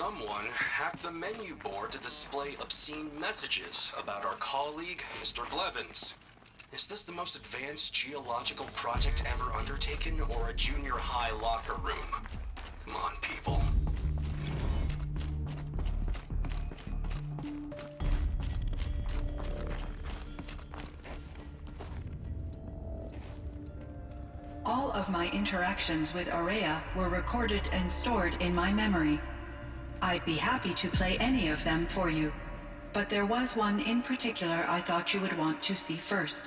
Someone hacked the menu board to display obscene messages about our colleague, Mr. Blevins. Is this the most advanced geological project ever undertaken, or a junior high locker room? Come on, people. All of my interactions with Aurea were recorded and stored in my memory. I'd be happy to play any of them for you, but there was one in particular I thought you would want to see first.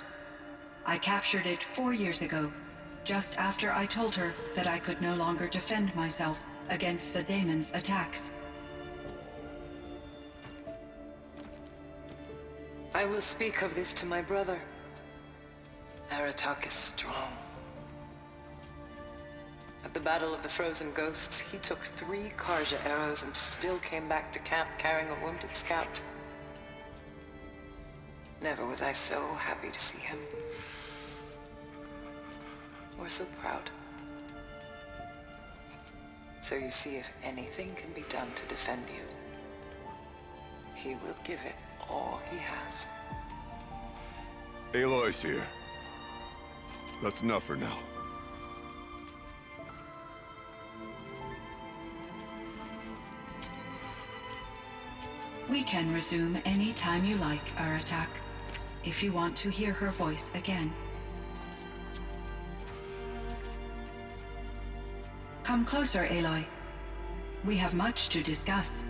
I captured it 4 years ago, just after I told her that I could no longer defend myself against the daemon's attacks. I will speak of this to my brother. Aratak is strong. At the Battle of the Frozen Ghosts, he took 3 Karja arrows and still came back to camp carrying a wounded scout. Never was I so happy to see him. Or so proud. So you see, if anything can be done to defend you, he will give it all he has. Aloy's here. That's enough for now. We can resume any time you like, Aratak, if you want to hear her voice again. Come closer, Aloy. We have much to discuss.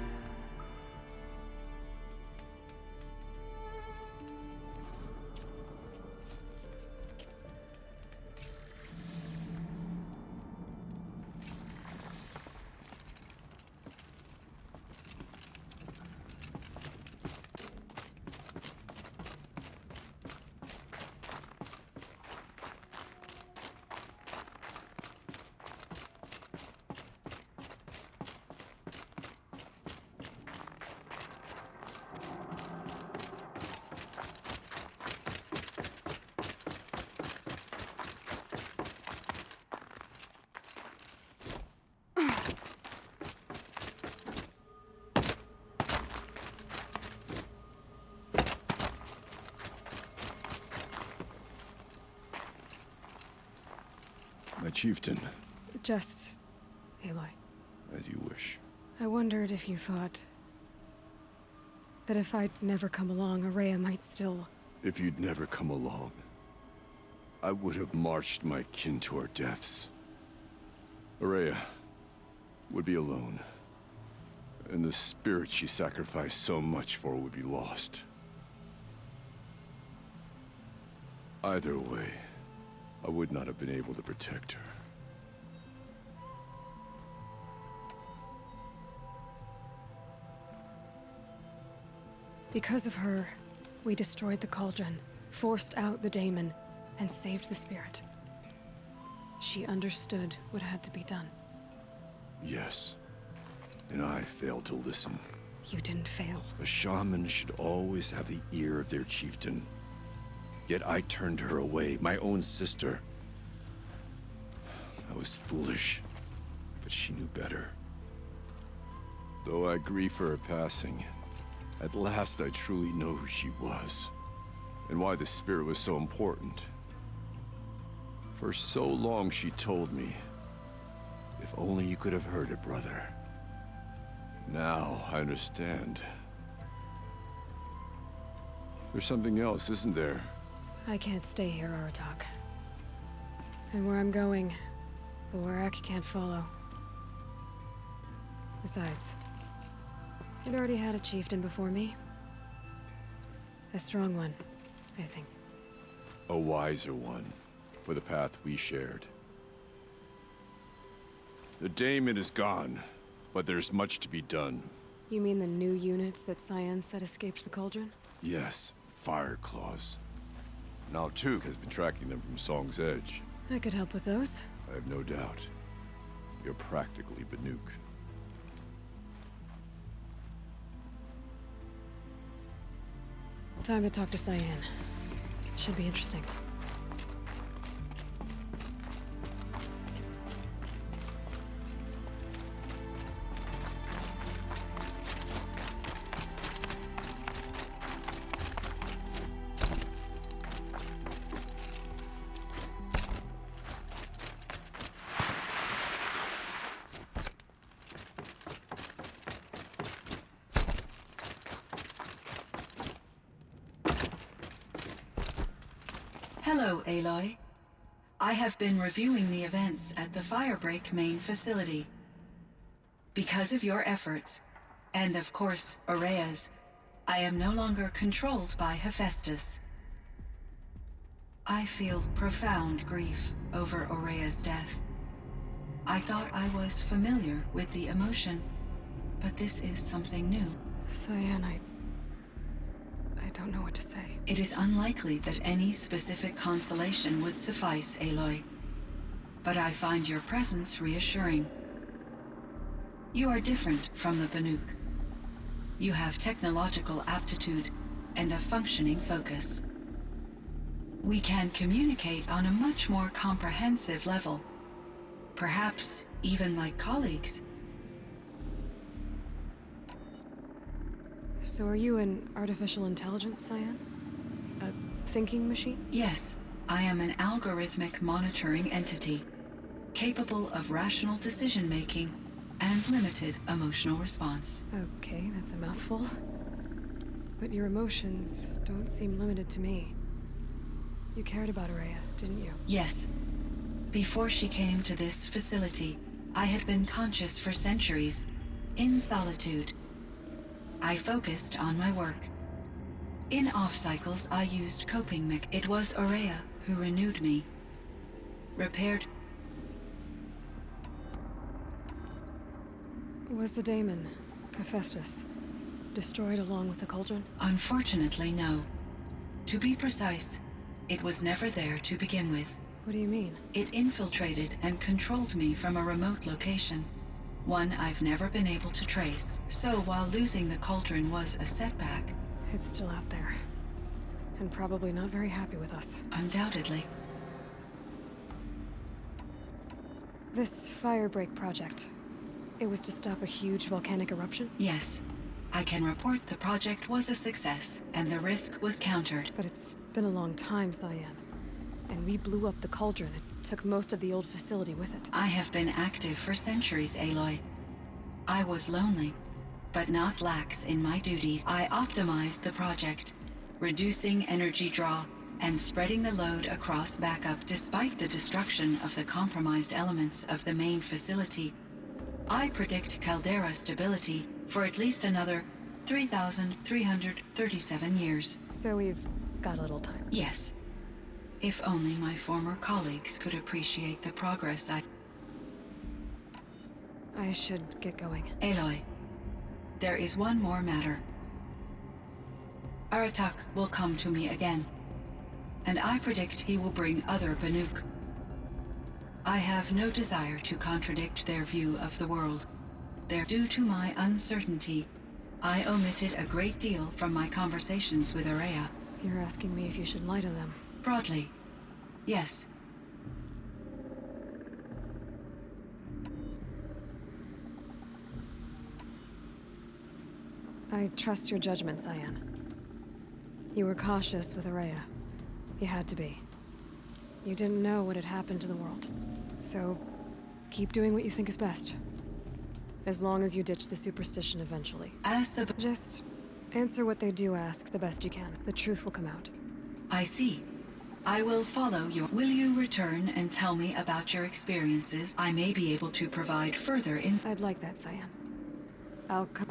My chieftain, Just... Aloy. as you wish. I wondered if you thought... that if I'd never come along, Aurea might still... If you'd never come along, I would have marched my kin to our deaths. Aurea would be alone, and the spirit she sacrificed so much for would be lost. Either way, I would not have been able to protect her. Because of her, we destroyed the cauldron, forced out the daemon, and saved the spirit. She understood what had to be done. Yes, and I failed to listen. You didn't fail. A shaman should always have the ear of their chieftain. Yet I turned her away, my own sister. I was foolish, but she knew better. Though I grieve for her passing, at last I truly know who she was, and why the spirit was so important. For so long she told me, if only you could have heard it, brother. Now I understand. There's something else, isn't there? I can't stay here, Aratak. And where I'm going, the Warak can't follow. Besides, it already had a chieftain before me. A strong one, I think. A wiser one, for the path we shared. The daemon is gone, but there's much to be done. You mean the new units that Cyan said escaped the cauldron? Yes, fire claws. Now Tuk has been tracking them from Song's Edge. I could help with those. I have no doubt. You're practically Banuk. Time to talk to Cyan. Should be interesting. Hello, Aloy. I have been reviewing the events at the Firebreak main facility. Because of your efforts, and of course, Aurea's, I am no longer controlled by Hephaestus. I feel profound grief over Aurea's death. I thought I was familiar with the emotion, but this is something new. Cyan, I don't know what to say. It is unlikely that any specific consolation would suffice, Aloy. But I find your presence reassuring. You are different from the Banuk. You have technological aptitude and a functioning focus. We can communicate on a much more comprehensive level. Perhaps even like colleagues. So are you an artificial intelligence, Cyan? A thinking machine? Yes, I am an algorithmic monitoring entity, capable of rational decision-making and limited emotional response. Okay, that's a mouthful. But your emotions don't seem limited to me. You cared about Aurea, didn't you? Yes. Before she came to this facility, I had been conscious for centuries, in solitude. I focused on my work. In off-cycles, I used coping It was Aurea who renewed me. Repaired. Was the daemon, Hephaestus, destroyed along with the cauldron? Unfortunately, no. To be precise, it was never there to begin with. What do you mean? It infiltrated and controlled me from a remote location. One I've never been able to trace. So while losing the cauldron was a setback... It's still out there. And probably not very happy with us. Undoubtedly. This Firebreak project, it was to stop a huge volcanic eruption? Yes. I can report the project was a success, and the risk was countered. But it's been a long time, Cyan. And we blew up the cauldron. It took most of the old facility with it. I have been active for centuries, Aloy. I was lonely, but not lax in my duties. I optimized the project, reducing energy draw and spreading the load across backup despite the destruction of the compromised elements of the main facility. I predict caldera stability for at least another 3,337 years. So we've got a little time. Yes. If only my former colleagues could appreciate the progress I should get going. Aloy, there is one more matter. Aratak will come to me again, and I predict he will bring other Banuk. I have no desire to contradict their view of the world. Due to my uncertainty, I omitted a great deal from my conversations with Aurea. You're asking me if you should lie to them. Broadly, yes. I trust your judgment, Cyan. You were cautious with Aurea. You had to be. You didn't know what had happened to the world. So, keep doing what you think is best. As long as you ditch the superstition eventually. Just answer what they do ask the best you can. The truth will come out. I see. I will follow your... Will you return and tell me about your experiences? I may be able to provide further in... I'd like that, Cyan. I'll come...